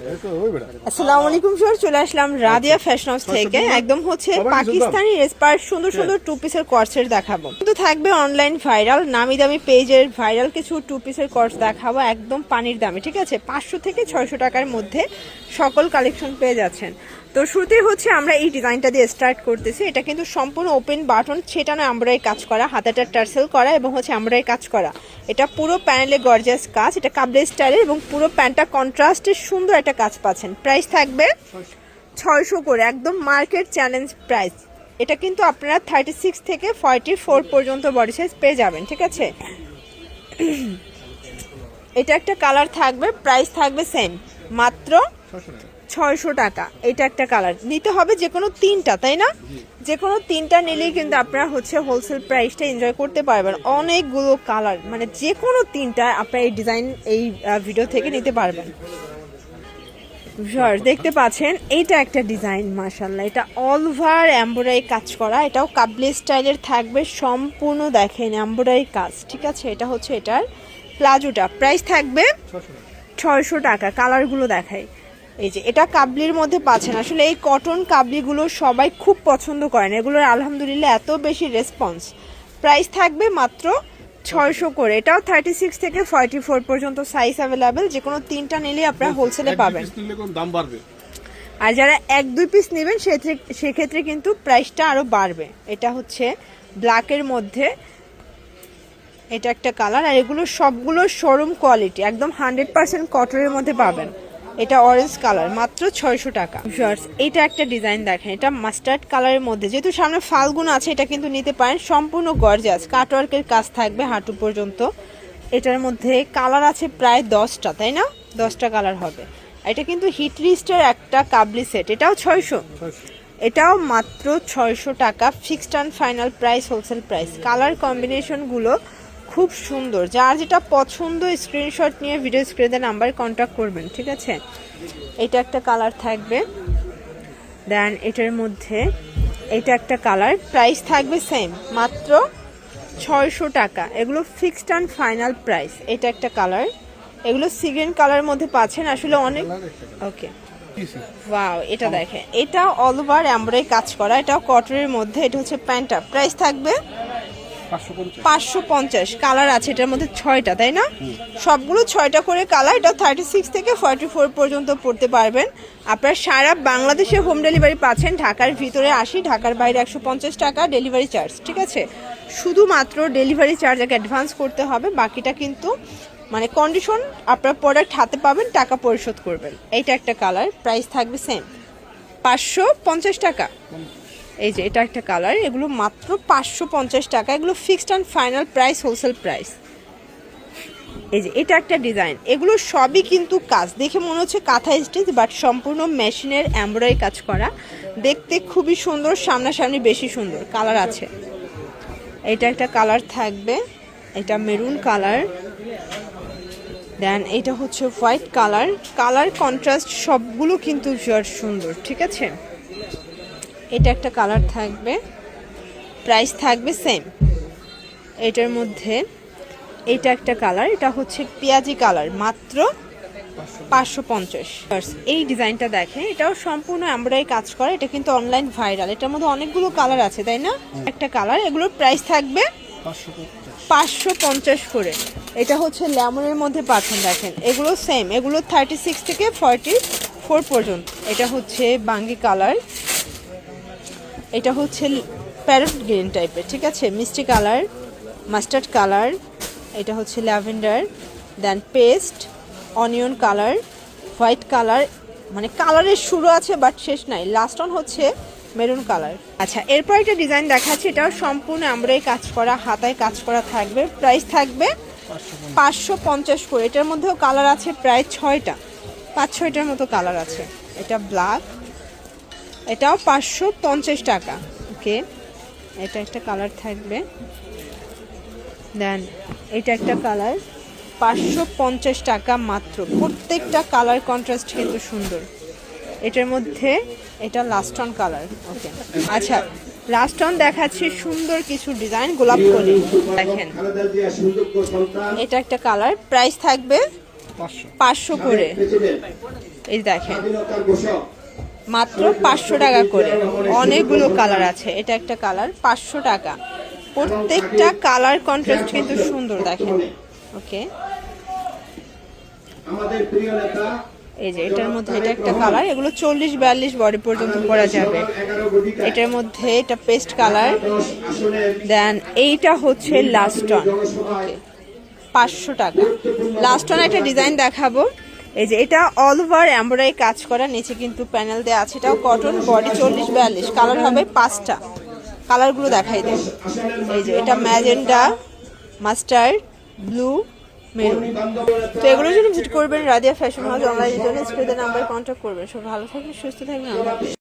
আসসালামু আলাইকুম স্যার, চলে আসলাম রাদিয়া ফ্যাশন হাউস থেকে। একদম হচ্ছে পাকিস্তানি রেসপার সুন্দর সুন্দর টু পিসের কর্সের দেখাবো, কিন্তু থাকবে অনলাইন ভাইরাল নামি দামি পেজের ভাইরাল কিছু টু পিসের কর্স দেখাবো একদম পানির দামে। ঠিক আছে, 500 থেকে 600 টাকার মধ্যে সকল কালেকশন পেয়ে যাচ্ছেন। তো শুরুতেই হচ্ছে আমরা এই ডিজাইনটা দিয়ে স্টার্ট করতেছি। এটা কিন্তু সম্পূর্ণ ওপেন বাটন, ছেটানো এমব্রয়ডারি কাজ করা, হাতাটা টার্সেল করা এবং হচ্ছে এমব্রয়ডারি কাজ করা। এটা পুরো প্যানেলে গর্জিয়াস কাজ, এটা কাবলে স্টাইলের এবং পুরো প্যান্টটা কন্ট্রাস্টের সুন্দর একটা কাজ পাচ্ছেন। প্রাইস থাকবে 600 করে, একদম মার্কেট চ্যালেঞ্জ প্রাইস। এটা কিন্তু আপনারা 36 থেকে 44 পর্যন্ত বডি সাইজ পেয়ে যাবেন। ঠিক আছে, এটা একটা কালার থাকবে, প্রাইস থাকবে সেম, মাত্র 600 টাকা। এটা একটা কালার নিতে হবে, যে কোনো তিনটা, তাই না? যে কোনো তিনটা নিলেই কিন্তু আপনারা হচ্ছে হোলসেল প্রাইসটা এনজয় করতে পারবেন। অনেকগুলো কালার, মানে যে কোনো তিনটা আপনারা এই ডিজাইন এই ভিডিও থেকে নিতে পারবেন। দেখতে পাচ্ছেন এইটা একটা ডিজাইন, মাশাআল্লাহ, এটা অল ওভার এমব্রয়ডারি কাজ করা, এটাও কাবলি স্টাইলের থাকবে সম্পূর্ণ। দেখেন এমব্রয়ডারি কাজ, ঠিক আছে। এটা হচ্ছে এটার প্লাজোটা, প্রাইস থাকবে 600 টাকা। কালারগুলো দেখাই, এই যে এটা কাবলির মধ্যে পাচ্ছেন। আসলে এই কটন কাবলিগুলো সবাই খুব পছন্দ করেন, এগুলোর আলহামদুলিল্লাহ এত বেশি রেসপন্স। প্রাইস থাকবে মাত্র 600 করে। এটাও 36 থেকে 44 পর্যন্ত সাইজ অ্যাভেলেবেল, যে কোনো তিনটা নিলে আপনারা হোলসেলে পাবেন। আর যারা 1-2 পিস নেবেন সেক্ষেত্রে কিন্তু প্রাইসটা আরো বাড়বে। এটা হচ্ছে ব্ল্যাকের মধ্যে, এটা একটা কালার। আর এগুলো সবগুলো শোরুম কোয়ালিটি, একদম 100% কটনের মধ্যে পাবেন। এটা অরেঞ্জ কালার, মাত্র 600 টাকা। এটা একটা ডিজাইন দেখেন, এটা মাস্টার্ড কালারের মধ্যে, যেহেতু সামনে ফাল্গুন আছে এটা কিন্তু নিতে পারেন। সম্পূর্ণ গর্জিয়াস কাটওয়ার্কের কাজ থাকবে হাঁটু পর্যন্ত। এটার মধ্যে কালার আছে প্রায় 10টা, তাই না? 10টা কালার হবে। এটা কিন্তু হিট লিস্টের একটা কাবলি সেট, এটাও 600, এটাও মাত্র 600 টাকা। Fixed and final price, wholesale price. Colour কম্বিনেশনগুলো খুব সুন্দর, যার যেটা পছন্দ স্ক্রিনশট নিয়ে ভিডিও স্ক্রিনে নাম্বারে কন্ট্যাক্ট করবেন। ঠিক আছে, এটা একটা কালার থাকবে, দেন এটার মধ্যে এটা একটা কালার, প্রাইস থাকবে সেম, মাত্র 600 টাকা। এগুলো ফিক্সড অ্যান্ড ফাইনাল প্রাইস। এটা একটা কালার, এগুলো সিগ্রিন কালারের মধ্যে পাচ্ছেন। আসলে অনেক ওকে, ওয়াও, এটা দেখেন, এটা অল ওভার এমব্রয়ডারি কাজ করা, এটাও কটনের মধ্যে। এটা হচ্ছে প্যান্টটা, প্রাইস থাকবে 550। কালার আছে এটার মধ্যে 6টা, তাই না? সবগুলো 6টা করে কালার। এটা 36 থেকে 44 পর্যন্ত পড়তে পারবেন। আপনারা সারা বাংলাদেশে হোম ডেলিভারি পাচ্ছেন। ঢাকার ভিতরে 80, ঢাকার বাইরে 150 টাকা ডেলিভারি চার্জ। ঠিক আছে, শুধুমাত্র ডেলিভারি চার্জ আগে অ্যাডভান্স করতে হবে, বাকিটা কিন্তু মানে কন্ডিশন আপনার প্রোডাক্ট হাতে পাবেন, টাকা পরিশোধ করবেন। এইটা একটা কালার, প্রাইস থাকবে সেম, 550 টাকা। এই যে এটা একটা কালার, এগুলো মাত্র 550 টাকা। এগুলো fixed and final price, wholesale price. এই যে এটা একটা ডিজাইন, এগুলো সবই কিন্তু কাজ, দেখে মনে হচ্ছে কাঁথা স্টিচ, বাট সম্পূর্ণ মেশিনের এমব্রয়ডারি কাজ করা, দেখতে খুবই সুন্দর, সামনাসামনি বেশি সুন্দর। কালার আছে, এটা একটা কালার থাকবে, এটা মেরুন কালার, দেন এটা হচ্ছে হোয়াইট কালার। কালার কন্ট্রাস্ট সবগুলো কিন্তু সুন্দর। ঠিক আছে, এটা একটা কালার থাকবে, প্রাইস থাকবে সেম। এটার মধ্যে এটা একটা কালার, এটা হচ্ছে পেঁয়াজি কালার, মাত্র 550। এই ডিজাইনটা দেখেন, এটাও সম্পূর্ণ এমব্রয়ডারি কাজ করা, এটা কিন্তু অনলাইন ভাইরাল। এটার মধ্যে অনেকগুলো কালার আছে, তাই না? একটা কালার, এগুলোর প্রাইস থাকবে 550 করে। এটা হচ্ছে লেমনের মধ্যে পাচ্ছেন, দেখেন এগুলো সেম, এগুলো 36 থেকে 44 পর্যন্ত। এটা হচ্ছে বাঙ্গি কালার, এটা হচ্ছে প্যারট গ্রিন টাইপের, ঠিক আছে, মিষ্টি কালার, মাস্টার্ড কালার, এটা হচ্ছে lavender, then paste, onion colour, white colour, মানে কালারের শুরু আছে বাট শেষ নাই। লাস্ট অন হচ্ছে মেরুন কালার। আচ্ছা, এরপর একটা ডিজাইন দেখাচ্ছি, এটাও সম্পূর্ণ এমব্রয়ডারি কাজ করা, হাতায় কাজ করা থাকবে, প্রাইস থাকবে 550 করে। এটার মধ্যেও কালার আছে প্রায় 6টা, 5-6টার মতো কালার আছে। এটা ব্ল্যাক, এটাও 550 টাকা। ওকে, এটা একটা কালার থাকবে, দেন এটা একটা কালার, 550 টাকা মাত্র। প্রত্যেকটা কালার কন্ট্রাস্ট কিন্তু সুন্দর। এটার মধ্যে এটা লাস্ট অন কালার। ওকে, আচ্ছা, লাস্ট অন দেখাচ্ছি সুন্দর কিছু ডিজাইন, গোলাপ কলি দেখেন, এটা একটা কালার, প্রাইস থাকবে 500 করে। এই দেখেন মাত্র 500 টাকা করে, অনেকগুলো কালার আছে। এটা একটা কালার 500 টাকা, প্রত্যেকটা কালার কন্ট্রাস্ট কিন্তু সুন্দর দেখেন। ওকে, এই যে এটার মধ্যে এটা একটা কালার, এগুলো 40-42 বডি পর্যন্ত পরা যাবে। এটার মধ্যে এটা পেস্ট কালার, দেন এইটা হচ্ছে লাস্ট অন। ওকে, 500 টাকা। লাস্ট অন একটা ডিজাইন দেখাবো। এই যে এটা অল ওভার এমব্রয়ডারি কাজ করা, নিচে কিন্তু প্যানেল দেওয়া আছে। এটাও কটন, বডি 40-42, কালার হবে 5টা। কালারগুলো দেখাই দেন। এই যে এটা ম্যাজেন্ডা, মাস্টার্ড, ব্লু, মেরুন। তো এগুলোর জন্য ভিজিট করবেন রাদিয়া ফ্যাশন হাউস। অনলাইনের জন্য স্ক্রিনের নাম্বারে কন্ট্যাক্ট করবেন। সব ভালো থাকবেন, সুস্থ থাকবেন। আল্লাহ হাফেজ।